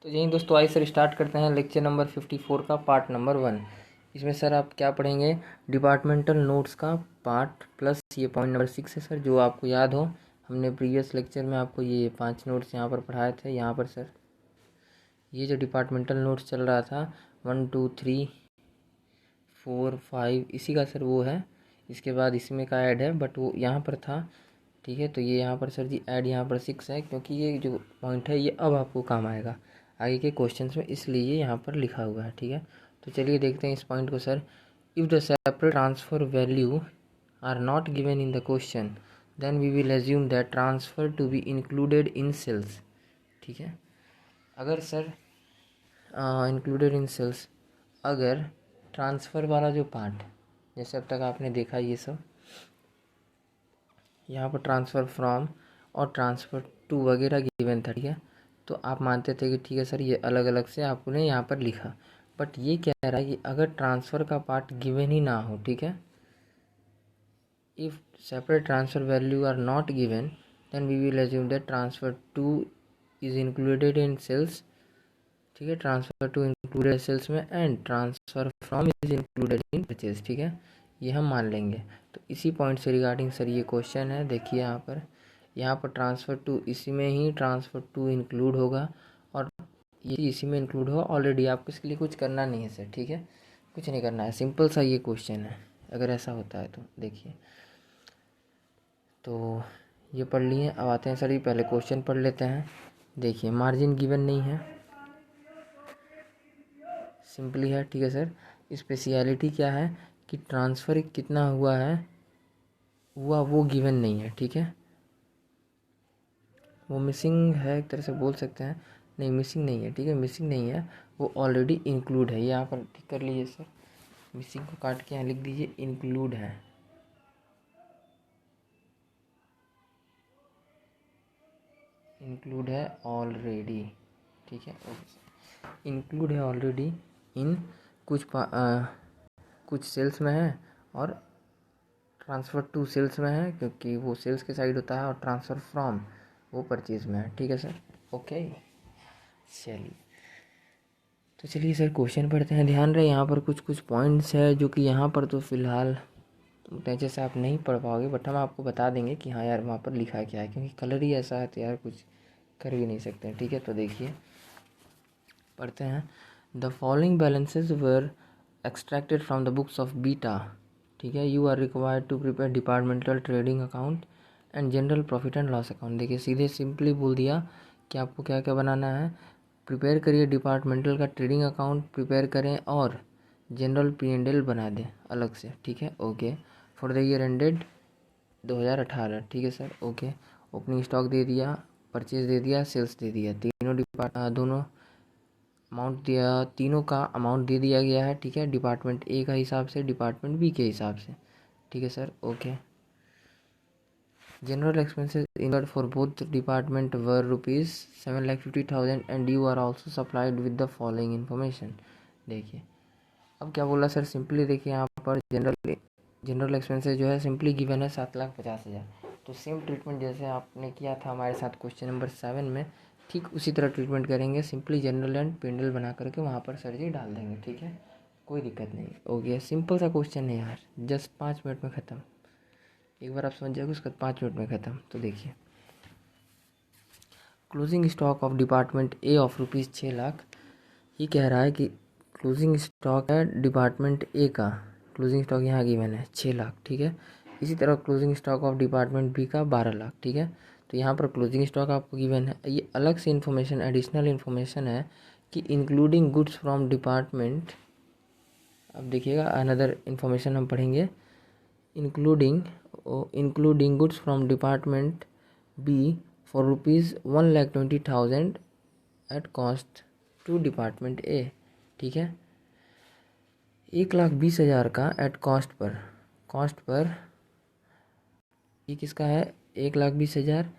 तो यही दोस्तों, आइए सर स्टार्ट करते हैं लेक्चर नंबर 54 का पार्ट नंबर 1। इसमें सर आप क्या पढ़ेंगे, डिपार्टमेंटल नोट्स का पार्ट प्लस ये पॉइंट नंबर 6 है सर। जो आपको याद हो, हमने प्रीवियस लेक्चर में आपको ये 5 नोट्स यहाँ पर पढ़ाए थे। यहाँ पर सर ये जो डिपार्टमेंटल नोट्स चल रहा था 1 2 3 4 5 इसी का सर वो है। इसके बाद इसमें का ऐड है, बट वो यहाँ पर था। ठीक है, तो ये यहाँ पर सर जी ऐड यहाँ पर 6 है, क्योंकि ये जो पॉइंट है ये अब आपको काम आएगा आगे के क्वेश्चंस में, इसलिए ये यहाँ पर लिखा हुआ है। ठीक है, तो चलिए देखते हैं इस पॉइंट को sir. If the separate transfer value are not given in the question then we will assume that transfer to be included in sales. ठीक है, अगर सर इंक्लूडेड इन सेल्स, अगर ट्रांसफ़र वाला जो पार्ट, जैसे अब तक आपने देखा ये सब, यहाँ पर ट्रांसफ़र फ्रॉम और ट्रांसफ़र टू वगैरह गिवन था। ठीक है, तो आप मानते थे कि ठीक है सर ये अलग अलग से आपने यहाँ पर लिखा, बट ये कह रहा है कि अगर ट्रांसफ़र का पार्ट गिवन ही ना हो, ठीक है, if separate transfer value are not given then we will assume that transfer to is included in sales. ठीक है, ट्रांसफ़र टू इंक्लूडेड सेल्स में and transfer from is included in purchase. ठीक है, ये हम मान लेंगे। तो इसी पॉइंट से रिगार्डिंग सर ये क्वेश्चन है। देखिए यहाँ पर ट्रांसफ़र टू, इसी में ही ट्रांसफ़र टू इंक्लूड होगा और ये इसी में इंक्लूड होगा ऑलरेडी। आपको इसके लिए कुछ करना नहीं है सर। ठीक है, कुछ नहीं करना है, सिंपल सा ये क्वेश्चन है। अगर ऐसा होता है तो देखिए, तो ये पढ़ लिए। अब आते हैं सर, ये पहले क्वेश्चन पढ़ लेते हैं। देखिए, मार्जिन गिवन नहीं है, सिंपली है। ठीक है सर, स्पेशलिटी क्या है कि ट्रांसफ़र कितना हुआ वो गिवन नहीं है। ठीक है, वो मिसिंग है, एक तरह से बोल सकते हैं। नहीं, मिसिंग नहीं है। ठीक है, मिसिंग नहीं है, वो ऑलरेडी इंक्लूड है। ये यहाँ पर ठीक कर लीजिए सर, मिसिंग को काट के यहाँ लिख दीजिए इंक्लूड है। इंक्लूड है ऑलरेडी। ठीक है, ओके, इंक्लूड है ऑलरेडी इन कुछ सेल्स में है और ट्रांसफ़र टू सेल्स में है, क्योंकि वो सेल्स के साइड होता है, और ट्रांसफ़र फ्रॉम वो परचेज में है। ठीक है सर, ओके। चलिए, तो चलिए सर क्वेश्चन पढ़ते हैं। ध्यान रहे यहाँ पर कुछ कुछ पॉइंट्स है जो कि यहाँ पर तो फ़िलहाल अच्छे से आप नहीं पढ़ पाओगे, बट हम आपको बता देंगे कि हाँ यार वहाँ पर लिखा क्या है, क्योंकि कलर ही ऐसा है तो यार कुछ कर भी नहीं सकते। ठीक है, तो देखिए पढ़ते हैं। The following balances were extracted from the books of Beta. ठीक है, you are required to prepare departmental trading account and general profit and loss account. देखिए सीधे सिंपली बोल दिया कि आपको क्या क्या बनाना है। प्रिपेयर करिए डिपार्टमेंटल का ट्रेडिंग अकाउंट प्रिपेयर करें और जनरल P&L बना दें अलग से। ठीक है, okay. For the year ended 2018। ठीक है सर, ओके। ओपनिंग स्टॉक दे दिया, परचेज दे दिया, सेल्स दे दिया, दोनों अमाउंट दिया, तीनों का अमाउंट दे दिया गया है। ठीक है, डिपार्टमेंट ए का हिसाब से, डिपार्टमेंट बी के हिसाब से। ठीक है sir, okay. General expenses incurred for both department were rupees 7,50,000 and you are also supplied with the following information। देखिए अब क्या बोला सर, सिंपली देखिए यहाँ पर जनरल एक्सपेंसेस जो है सिंपली गिवन है 7,50,000। तो सेम ट्रीटमेंट जैसे आपने किया था हमारे साथ क्वेश्चन नंबर 7 में, ठीक उसी तरह ट्रीटमेंट करेंगे। सिंपली जनरल एंड P&L बना करके वहाँ पर सर जी डाल देंगे। ठीक है, कोई दिक्कत नहीं। हो गया, सिंपल सा क्वेश्चन है यार, जस्ट 5 मिनट में ख़त्म। एक बार आप समझ जाओगे उसका 5 मिनट में ख़त्म। तो देखिए, closing stock of department A of rupees 6 lakh. ये कह रहा है कि क्लोजिंग स्टॉक है डिपार्टमेंट ए का, क्लोजिंग स्टॉक यहाँ गिवन है 6 लाख। ठीक है, इसी तरह closing stock of department B का 12 लाख। ठीक है, तो यहाँ पर क्लोजिंग स्टॉक आपको गिवन है। ये अलग से इन्फॉर्मेशन, एडिशनल इन्फॉर्मेशन है कि इंक्लूडिंग गुड्स फ्रॉम डिपार्टमेंट। अब देखिएगा अनदर इन्फॉर्मेशन हम पढ़ेंगे, including goods from department B for rupees 1,20,000 at cost to department A. ठीक है, 1,20,000 का एट कॉस्ट पर ये किसका है, 1,20,000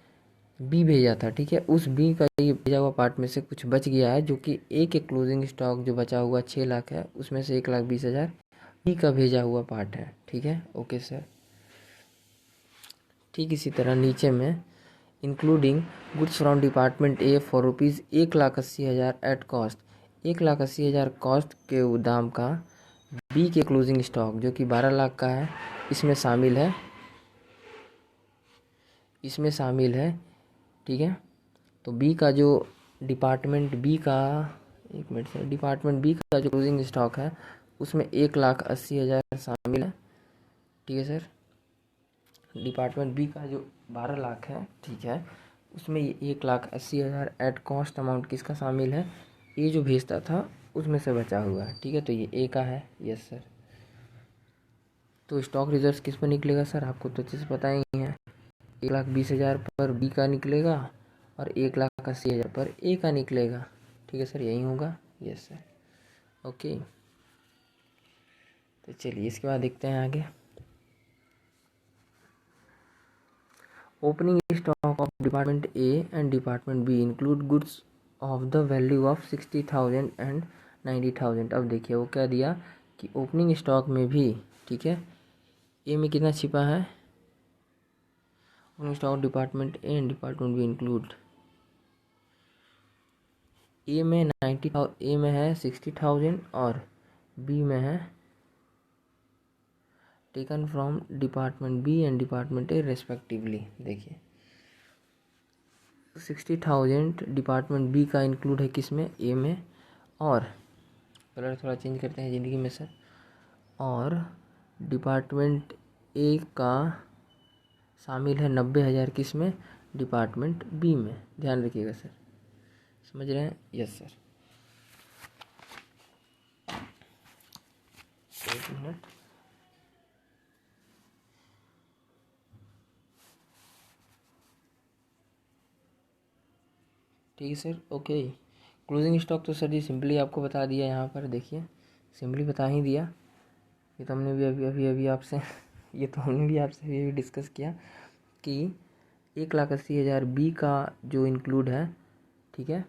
बी भेजा था। ठीक है, उस बी का ये भेजा हुआ पार्ट में से कुछ बच गया है, जो कि ए के क्लोजिंग स्टॉक जो बचा हुआ 6 लाख है, उसमें से 1,20,000 बी का भेजा हुआ पार्ट है। ठीक है, ओके सर। ठीक इसी तरह नीचे में including goods from department A for rupees 1,80,000 at cost. 1,80,000 cost के दाम का बी के क्लोजिंग स्टॉक जो कि 12 लाख का है, इसमें शामिल है। ठीक है, तो बी का जो डिपार्टमेंट बी का डिपार्टमेंट बी का जो क्लोजिंग स्टॉक है उसमें 1,80,000 शामिल है। ठीक है सर, डिपार्टमेंट बी का जो 12 लाख है, ठीक है, उसमें ये 1,80,000 एट कॉस्ट अमाउंट किसका शामिल है, ये जो भेजता था उसमें से बचा हुआ है। ठीक है, तो ये ए का है। Yes sir. तो स्टॉक रिजर्व किस पर निकलेगा सर, आपको तो अच्छे से पता ही है। 1,20,000 पर बी का निकलेगा और 1,80,000 पर ए का निकलेगा। ठीक है सर, यही होगा। Yes sir, okay. तो चलिए इसके बाद देखते हैं आगे। Opening stock of department A and department B include goods of the value of 60,000 and 90,000। अब देखिए वो क्या दिया कि ओपनिंग स्टॉक में भी, ठीक है, ए में कितना छिपा है, opening stock department A and department B include, A में 90,000, ए में है 60,000 और बी में है taken from department B and department A respectively. देखिए 60,000 डिपार्टमेंट बी का इंक्लूड है किस में, ए में, और कलर थोड़ा चेंज करते हैं ज़िंदगी में सर, और डिपार्टमेंट ए का शामिल है 90,000 किस में, डिपार्टमेंट बी में। ध्यान रखिएगा सर, समझ रहे हैं। यस सर, एक मिनट। ठीक है सर, ओके। क्लोजिंग स्टॉक तो सर जी सिंपली आपको बता दिया, यहाँ पर देखिए सिंपली बता ही दिया। ये तो हमने भी अभी आपसे ये तो हमने भी आपसे अभी डिस्कस किया कि 1,80,000 बी का जो इंक्लूड है, ठीक है,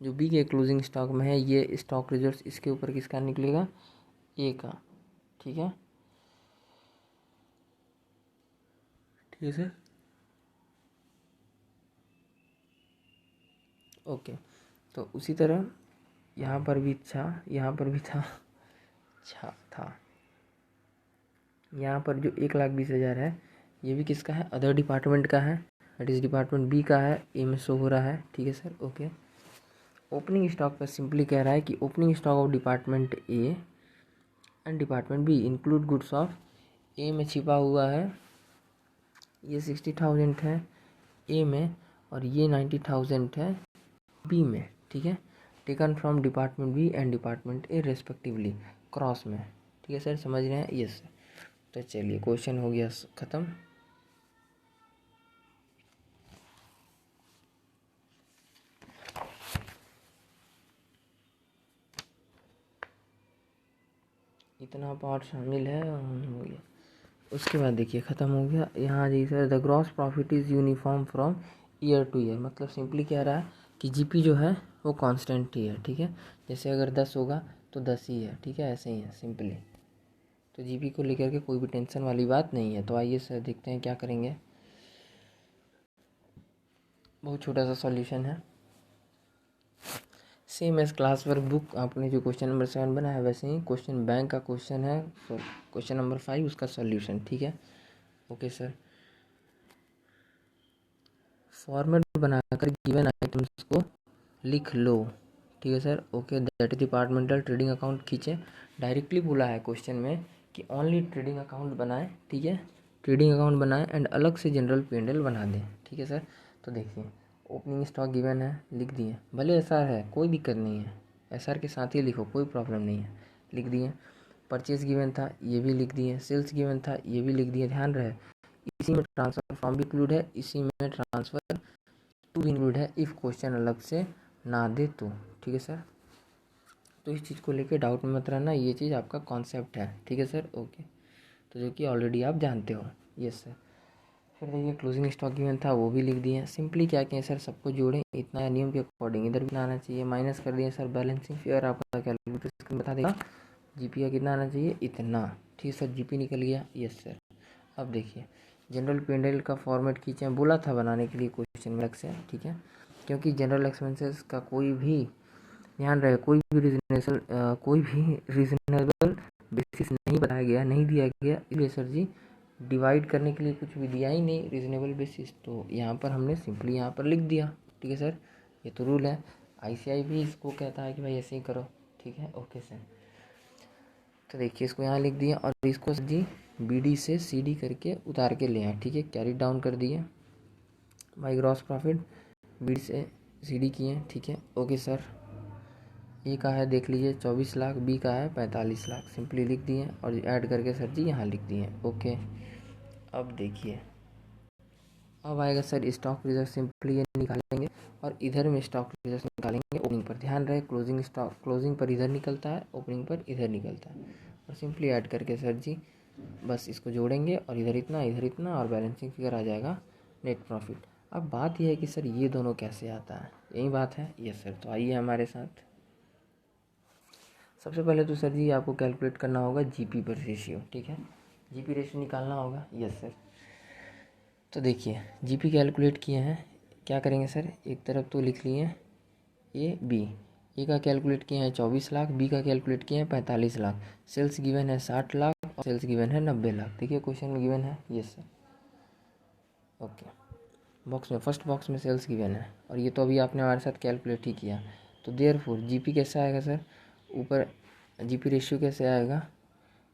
जो बी के क्लोजिंग स्टॉक में है, ये स्टॉक रिजर्व इसके ऊपर किसका निकलेगा, ए का। ठीक है, ठीक है सर, ओके। तो उसी तरह यहाँ पर भी यहाँ पर भी था यहाँ पर जो 1,20,000 है ये भी किसका है, अदर डिपार्टमेंट का है, दैट इज़ डिपार्टमेंट बी का है, ए में शो हो रहा है। ठीक है सर, ओके। ओपनिंग स्टॉक पर सिंपली कह रहा है कि opening stock of department A and department B include goods of, A में छिपा हुआ है ये 60,000 है ए में, और ये 90,000 है बी में। ठीक है, taken from department B and department A respectively, cross में। ठीक है सर, समझ रहे हैं। यस सर, तो चलिए क्वेश्चन हो गया ख़त्म। इतना पार्ट शामिल है, हो गया। उसके बाद देखिए ख़त्म हो गया। यहाँ जी sir, the gross profit is uniform from year to year, मतलब सिंपली कह रहा है कि जीपी जो है वो कांस्टेंट ही है। ठीक है, जैसे अगर 10 होगा तो 10 ही है। ठीक है, ऐसे ही है सिंपली। तो जीपी को लेकर के कोई भी टेंशन वाली बात नहीं है। तो आइए सर देखते हैं क्या करेंगे। बहुत छोटा सा सॉल्यूशन है, same as class work book. आपने जो क्वेश्चन नंबर 7 बनाया है वैसे ही क्वेश्चन बैंक का क्वेश्चन है, क्वेश्चन नंबर 5 उसका सॉल्यूशन। ठीक है, ओके सर। फॉर्मेट बनाकर गिवन आइटम्स को लिख लो। ठीक है sir, okay. That departmental trading account खींचे, डायरेक्टली बोला है क्वेश्चन में कि ओनली ट्रेडिंग अकाउंट बनाएं। ठीक है, ट्रेडिंग अकाउंट बनाएं एंड अलग से जनरल P&L बना दें। ठीक है सर, तो देखिए ओपनिंग स्टॉक गिवन है, लिख दिए, भले एसआर है कोई दिक्कत नहीं है, एसआर के साथ ही लिखो, कोई प्रॉब्लम नहीं है, लिख दिए। परचेज गिवन था, ये भी लिख दिए। सेल्स गिवन था, ये भी लिख दिए। ध्यान रहे इसी में ट्रांसफर फॉर्म भी इंक्लूड है, इसी में ट्रांसफर टू भी इंक्लूड है, इफ़ क्वेश्चन अलग से ना दे तो। ठीक है सर, तो इस चीज़ को लेके डाउट में मत रहना, ये चीज़ आपका कॉन्सेप्ट है। ठीक है सर, ओके। तो जो कि ऑलरेडी आप जानते हो। यस सर, फिर देखिए क्लोजिंग स्टॉक गिवन था, वो भी लिख दिए। सिंपली क्या किए सर, सबको जोड़ें, इतना नियम के अकॉर्डिंग इधर भी आना चाहिए, माइनस कर दिए सर बैलेंसिंग फिगर, आपका कैलकुलेटर स्क्रीन बता देगा जीपी का कितना आना चाहिए, इतना। ठीक है सर, जीपी निकल गया। यस सर, अब देखिए जनरल P&L का फॉर्मेट खींचे, बोला था बनाने के लिए क्वेश्चन में अलग से, ठीक है। क्योंकि जनरल एक्सपेंसेस का कोई भी ध्यान रहे, कोई भी रीजनेबल बेसिस नहीं बताया गया, नहीं दिया गया, इसलिए सर जी डिवाइड करने के लिए कुछ भी दिया ही नहीं रीजनेबल बेसिस, तो यहाँ पर हमने सिंपली यहाँ पर लिख दिया, ठीक है सर। ये तो रूल है, ICI भी इसको कहता है कि भाई ऐसे ही करो, ठीक है, ओके सर। तो देखिए इसको यहाँ लिख दिया और इसको सर जी BD से CD करके उतार के ले आए, ठीक है, कैरी डाउन कर दिए बाई ग्रॉस प्रॉफिट, BD से CD किए, ठीक है, ओके सर। ए का है देख लीजिए 24 लाख, बी का है 45 लाख, सिंपली लिख दिए और ऐड करके सर जी यहाँ लिख दिए, ओके। अब देखिए अब आएगा सर स्टॉक रिजर्व, सिंपली ये निकालेंगे और इधर में स्टॉक रिजर्व निकालेंगे ओपनिंग पर, ध्यान रहे क्लोजिंग पर इधर निकलता है, ओपनिंग पर इधर निकलता है, और सिंपली ऐड करके सर जी बस इसको जोड़ेंगे और इधर इतना और बैलेंसिंग फिगर आ जाएगा नेट प्रॉफिट। अब बात यह है कि सर ये दोनों कैसे आता है, यही बात है, यस सर। तो आइए हमारे साथ, सबसे पहले तो सर जी आपको कैलकुलेट करना होगा GP पर रेशियो, ठीक है, GP रेशियो निकालना होगा, यस सर। तो देखिए GP कैलकुलेट किए हैं, क्या करेंगे सर, एक तरफ तो लिख लिए ए का कैलकुलेट किए हैं 24 लाख, बी का कैलकुलेट किए हैं 45 लाख, सेल्स गिवन है 60 लाख और सेल्स गिवन है 90 लाख, देखिए क्वेश्चन में गिवन है, yes sir, okay. First box में सेल्स गिवन है और ये तो अभी आपने हमारे साथ कैलकुलेट ही किया, तो देयरफॉर GP कैसे आएगा सर, ऊपर GP रेशियो कैसे आएगा,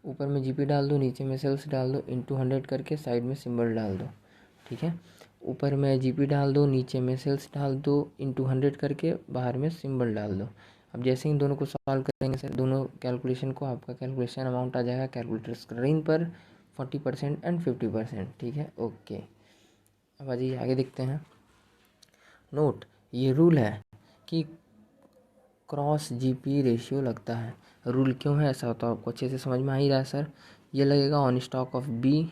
ऊपर में GP डाल दो, नीचे में सेल्स डाल दो, इंटू 100 करके साइड में सिंबल डाल दो, ठीक है, ऊपर में GP डाल दो, नीचे में सेल्स डाल दो, इंटू 100 करके बाहर में सिंबल डाल दो। अब जैसे ही दोनों को सॉल्व करेंगे सर, दोनों कैलकुलेशन को, आपका कैलकुलेशन अमाउंट आ जाएगा कैलकुलेटर स्क्रीन पर 40% एंड 50%, ठीक है, ओके। अब आ जाइए आगे देखते हैं। नोट, ये रूल है कि क्रॉस GP रेशियो लगता है, रूल क्यों है ऐसा तो आपको अच्छे से समझ में आ ही रहा है सर। ये लगेगा on stock of B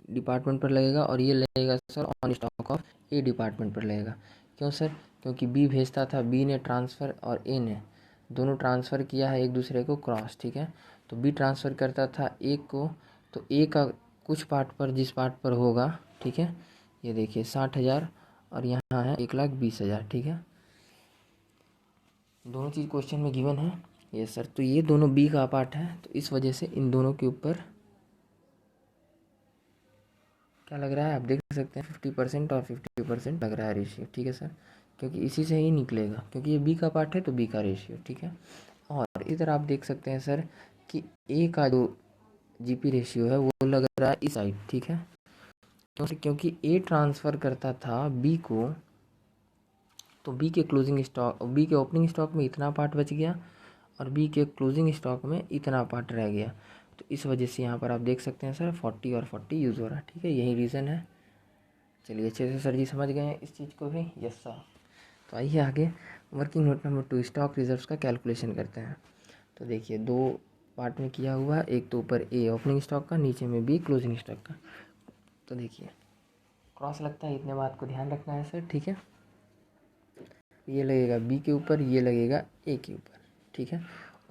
department पर लगेगा और ये लगेगा sir on stock of A department पर लगेगा। क्यों सर, क्योंकि B भेजता था, B ने ट्रांसफ़र और A ने दोनों ट्रांसफ़र किया है एक दूसरे को क्रॉस, ठीक है। तो B ट्रांसफ़र करता था A को, तो A का कुछ पार्ट पर जिस पार्ट पर होगा, ठीक है, ये देखिए 60,000 और यहाँ है 1,20,000, ठीक है, दोनों चीज़ क्वेश्चन में गिवन है, ये सर। तो ये दोनों B का पार्ट है, तो इस वजह से इन दोनों के ऊपर क्या लग रहा है, आप देख सकते हैं 50% और 50% लग रहा है रेशियो, ठीक है सर, क्योंकि इसी से ही निकलेगा, क्योंकि ये B का पार्ट है तो B का रेशियो, ठीक है। और इधर आप देख सकते हैं सर कि A का जो GP रेशियो है वो लग रहा है इस साइड, ठीक है, क्योंकि A ट्रांसफ़र करता था B को, तो B के ओपनिंग स्टॉक में इतना पार्ट बच गया और B के क्लोजिंग स्टॉक में इतना पार्ट रह गया, तो इस वजह से यहाँ पर आप देख सकते हैं सर 40 और 40 यूज़ हो रहा है, ठीक है, यही रीज़न है। चलिए अच्छे से सर जी समझ गए हैं इस चीज़ को भी, यस सर। तो आइए आगे working note number 2 stock reserves का कैलकुलेशन करते हैं। तो देखिए दो पार्ट में किया हुआ है, एक तो ऊपर A ओपनिंग स्टॉक का, नीचे में B क्लोजिंग स्टॉक का। तो देखिए क्रॉस लगता है, इतने बात को ध्यान रखना है सर, ठीक है, ये लगेगा B के ऊपर, ये लगेगा A के ऊपर, ठीक है।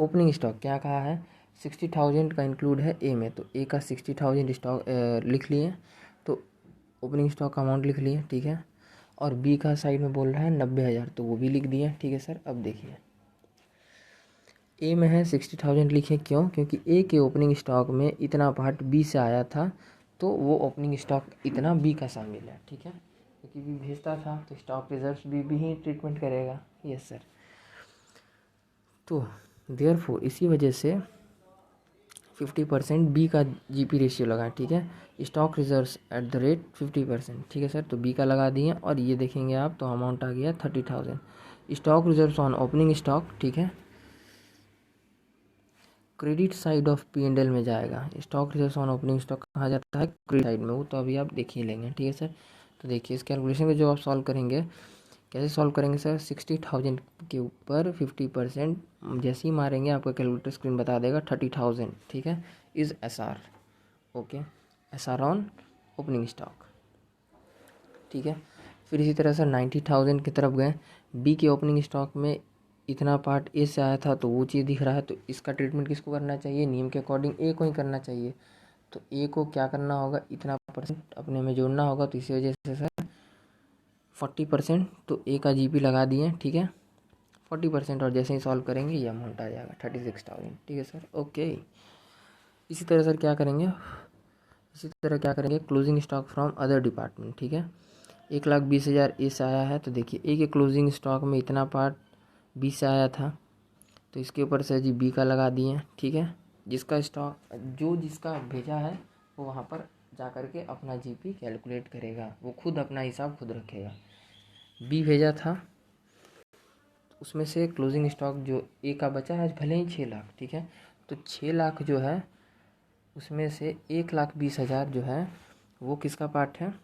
ओपनिंग स्टॉक क्या कहा है, 60,000 का इंक्लूड है A में, तो A का 60,000 स्टॉक लिख लिए, तो ओपनिंग स्टॉक का अमाउंट लिख लिए, ठीक है, और B का साइड में बोल रहा है 90,000, तो वो भी लिख दिए, ठीक है सर। अब देखिए A में है 60,000 लिखे, क्यों, क्योंकि A के ओपनिंग स्टॉक में इतना पार्ट B से आया था, तो वो ओपनिंग स्टॉक इतना B का शामिल है, ठीक है, क्योंकि B भेजता था तो स्टॉक रिजर्व्स भी ही ट्रीटमेंट करेगा, यस सर। तो देयरफॉर इसी वजह से 50% B का GP रेशियो लगा, ठीक है, stock reserves at the rate 50%, ठीक है सर। तो B का लगा दिए और ये देखेंगे आप तो अमाउंट आ गया 30,000। Stock reserves on opening stock, ठीक है, क्रेडिट साइड ऑफ P&L में जाएगा। Stock reserves on opening stock कहाँ जाता है, क्रेडिट साइड में, वो तो अभी आप देख ही लेंगे, ठीक है सर। तो देखिए इस कैलकुलेशन को जो आप सॉल्व करेंगे, कैसे सॉल्व करेंगे सर, 60,000 के ऊपर 50% जैसे ही मारेंगे आपका कैलकुलेटर स्क्रीन बता देगा 30,000, ठीक है, is SR, okay, SR on opening stock, ठीक है। फिर इसी तरह से 90,000 की तरफ गए, B के ओपनिंग स्टॉक में इतना पार्ट A से आया था, तो वो चीज़ दिख रहा है, तो इसका ट्रीटमेंट किसको करना चाहिए, नियम के अकॉर्डिंग A को ही करना चाहिए। तो A को क्या करना होगा, इतना परसेंट अपने में जोड़ना होगा, तो इसी वजह से सर 40%, तो ए का जीपी लगा दिए, ठीक है 40%, और जैसे ही सॉल्व करेंगे ये अमाउंट आ जाएगा 36,000, ठीक है सर। ओके, इसी तरह सर क्या करेंगे, closing stock from other department, ठीक है 1,20,000 ए से आया है, तो देखिए ए के क्लोजिंग स्टॉक में इतना पार्ट बी से आया था, तो इसके ऊपर सर जी बी का लगा दिए, ठीक है जिसका स्टॉक जिसका भेजा है वो वहाँ पर जा कर के अपना जीपी कैलकुलेट करेगा, वो खुद अपना हिसाब खुद रखेगा। बी भेजा था, उसमें से क्लोजिंग स्टॉक जो ए का बचा है भले ही 6 लाख, ठीक है, तो 6 लाख जो है उसमें से 1,20,000 जो है वो किसका पार्ट है,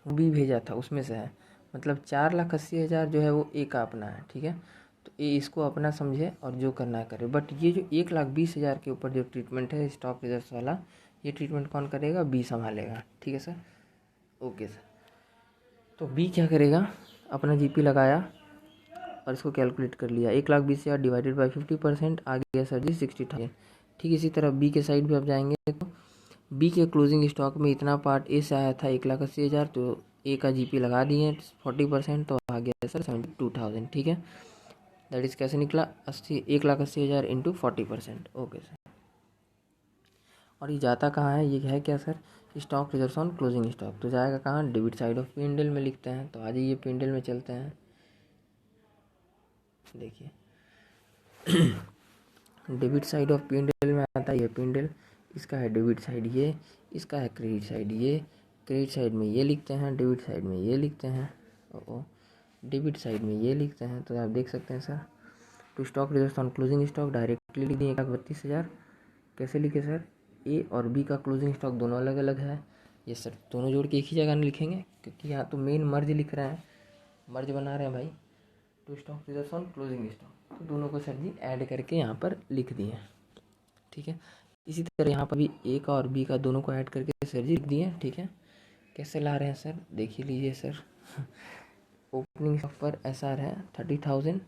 वो बी भेजा था उसमें से है, मतलब 4,80,000 जो है वो ए का अपना है, ठीक है, तो ए इसको अपना समझे और जो करना है करे। बट ये जो 1,20,000 के ऊपर जो ट्रीटमेंट है स्टॉक रिजर्व वाला, ये ट्रीटमेंट कौन करेगा, बी संभालेगा, ठीक है सर। ओके सर, तो बी क्या करेगा, अपना जीपी लगाया और इसको कैलकुलेट कर लिया, 1,20,000 डिवाइडेड बाई 50%, आ गया सर जी 60,000, ठीक। इसी तरह बी के साइड भी आप जाएंगे तो बी के क्लोजिंग स्टॉक में इतना पार्ट ए से आया था 1,80,000, तो ए का जीपी लगा दिए 40%, तो आ गया सर 72,000, ठीक है। दैट इज कैसे निकला, 1,80,000 इंटू 40%, ओके सर। और ये जाता कहाँ है, ये है क्या sir, stock reserve on closing stock, तो जाएगा कहाँ, डेबिट साइड ऑफ P&L में लिखते हैं। तो आ जाइए P&L में चलते हैं, देखिए डेबिट साइड ऑफ P&L में आता है ये P&L, इसका है डेबिट साइड ये, इसका है क्रेडिट साइड ये, क्रेडिट साइड में ये लिखते हैं, डेबिट साइड में ये लिखते हैं, डेबिट साइड में ये लिखते हैं। तो आप देख सकते हैं sir, to stock reserve on closing stock directly लिख दिए 1,32,000, कैसे लिखे सर, ए और बी का क्लोजिंग स्टॉक दोनों अलग अलग है, ये सर दोनों जोड़ के एक ही जगह नहीं लिखेंगे, क्योंकि यहाँ तो मेन मर्ज लिख रहे हैं, मर्ज बना रहे हैं भाई, to stock reserve on closing stock, तो दोनों को सर जी ऐड करके यहाँ पर लिख दिए, ठीक है। इसी तरह यहाँ पर भी ए का और बी का दोनों को ऐड करके सर जी लिख दिए, ठीक है। कैसे ला रहे हैं सर, देख ही लीजिए सर ओपनिंग स्टॉक पर SR है 30,000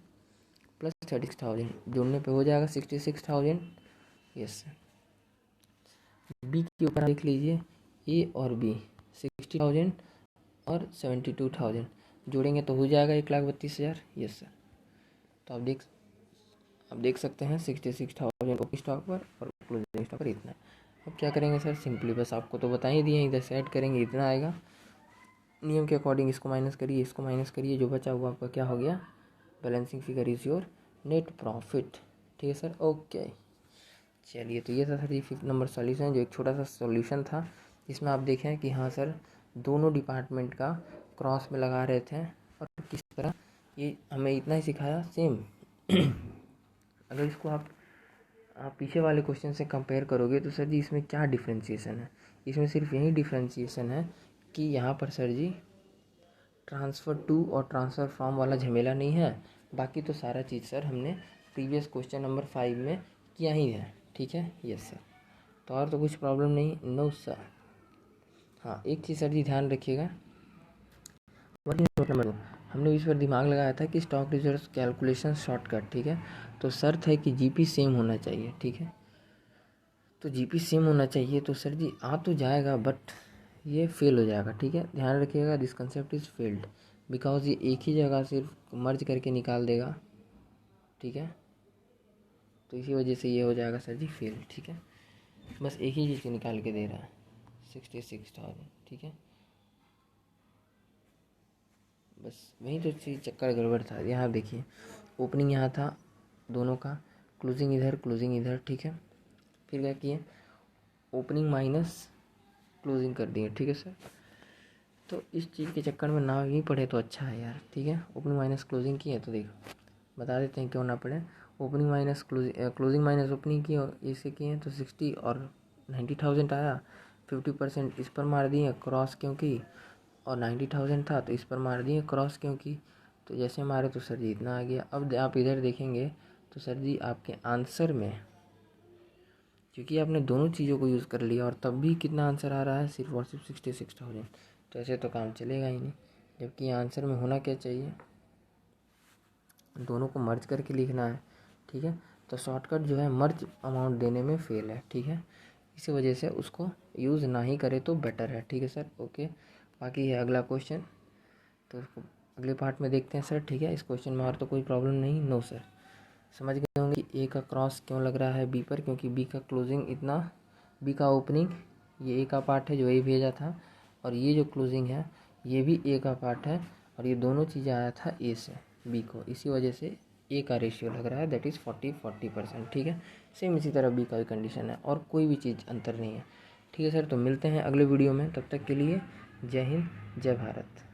प्लस 36,000, जोड़ने पे हो जाएगा 66,000, यस सर। बी के ऊपर देख लीजिए ए और बी 60,000 और 72,000, जोड़ेंगे तो हो जाएगा 1,32,000, यस सर। तो आप देख सकते हैं 66,000 ओपनिंग स्टॉक पर और क्लोजिंग स्टॉक पर इतना। अब क्या करेंगे सर, सिंपली बस आपको तो बता ही दिए, इधर से ऐड करेंगे इतना आएगा, नियम के अकॉर्डिंग इसको माइनस करिए, इसको माइनस करिए, जो बचा हुआ आपका क्या हो गया, balancing figure is your net profit, ठीक है सर। ओके, चलिए, तो ये था सर ये 5th नंबर सॉल्यूशन, जो एक छोटा सा सॉल्यूशन था, इसमें आप देखें कि हाँ सर दोनों डिपार्टमेंट का क्रॉस में लगा रहे थे, और किस तरह ये हमें इतना ही सिखाया सेम अगर इसको आप पीछे वाले क्वेश्चन से कंपेयर करोगे तो सर जी इसमें क्या डिफ्रेंशिएशन है, इसमें सिर्फ यही डिफ्रेंशिएशन है कि यहाँ पर सर जी ट्रांसफ़र टू और ट्रांसफ़र फ्रॉम वाला झमेला नहीं है, बाकी तो सारा चीज़ सर हमने प्रीवियस क्वेश्चन नंबर 5 में किया ही है, ठीक है, यस सर। तो और तो कुछ प्रॉब्लम नहीं, नो सर। हाँ, एक चीज़ सर जी ध्यान रखिएगा, नंबर 2 हमने इस पर दिमाग लगाया था कि स्टॉक रिजर्व कैलकुलेशन शॉर्टकट, ठीक है, तो शर्त है कि जीपी सेम होना चाहिए, ठीक है, तो जीपी सेम होना चाहिए, तो सर जी आ तो जाएगा बट ये फेल हो जाएगा, ठीक है, ध्यान रखिएगा, this concept is failed because ये एक ही जगह सिर्फ मर्ज करके निकाल देगा, ठीक है, तो इसी वजह से ये हो जाएगा सर जी फेल, ठीक है, बस एक ही चीज़ निकाल के दे रहा है 66,000, ठीक है, बस वहीं तो चीज़ चक्कर गड़बड़ था। यहाँ देखिए ओपनिंग यहाँ था दोनों का, क्लोजिंग इधर, ठीक है, फिर क्या किए, ओपनिंग माइनस क्लोजिंग कर दिए, ठीक है सर। तो इस चीज़ के चक्कर में ना ही पढ़े तो अच्छा है यार, ठीक है, ओपनिंग माइनस क्लोजिंग की है, तो देखो बता देते हैं क्यों ना पढ़े, opening minus closing minus opening की और इसे किए हैं तो 60 और 90,000 आया, 50% इस पर मार दिए क्रॉस क्योंकि, और 90,000 था तो इस पर मार दिए क्रॉस क्योंकि, तो जैसे मारे तो सर जी इतना आ गया। अब आप इधर देखेंगे तो सर जी आपके आंसर में, क्योंकि आपने दोनों चीज़ों को यूज़ कर लिया और तब भी कितना आंसर आ रहा है, सिर्फ और सिर्फ 66,000, तो ऐसे तो काम चलेगा ही नहीं, जबकि आंसर में होना क्या चाहिए, दोनों को मर्ज करके लिखना है, ठीक है, तो शॉर्टकट जो है मर्ज अमाउंट देने में फेल है, ठीक है, इसी वजह से उसको यूज़ ना ही करे तो बेटर है, ठीक है सर। ओके, बाकी है अगला क्वेश्चन, तो उसको अगले पार्ट में देखते हैं सर, ठीक है। इस क्वेश्चन में और तो कोई प्रॉब्लम नहीं, नो सर। समझ गए होंगे ए का क्रॉस क्यों लग रहा है बी पर, क्योंकि बी का क्लोजिंग इतना, बी का ओपनिंग ये ए का पार्ट है जो ए भेजा था, और ये जो क्लोजिंग है ये भी ए का पार्ट है, और ये दोनों चीज़ें आया था ए से बी को, इसी वजह से ए का रेशियो लग रहा है, दैट इज़ 40-40%, ठीक है। सेम इसी तरह बी का भी कंडीशन है, और कोई भी चीज़ अंतर नहीं है, ठीक है सर। तो मिलते हैं अगले वीडियो में, तब तक के लिए जय हिंद जय भारत।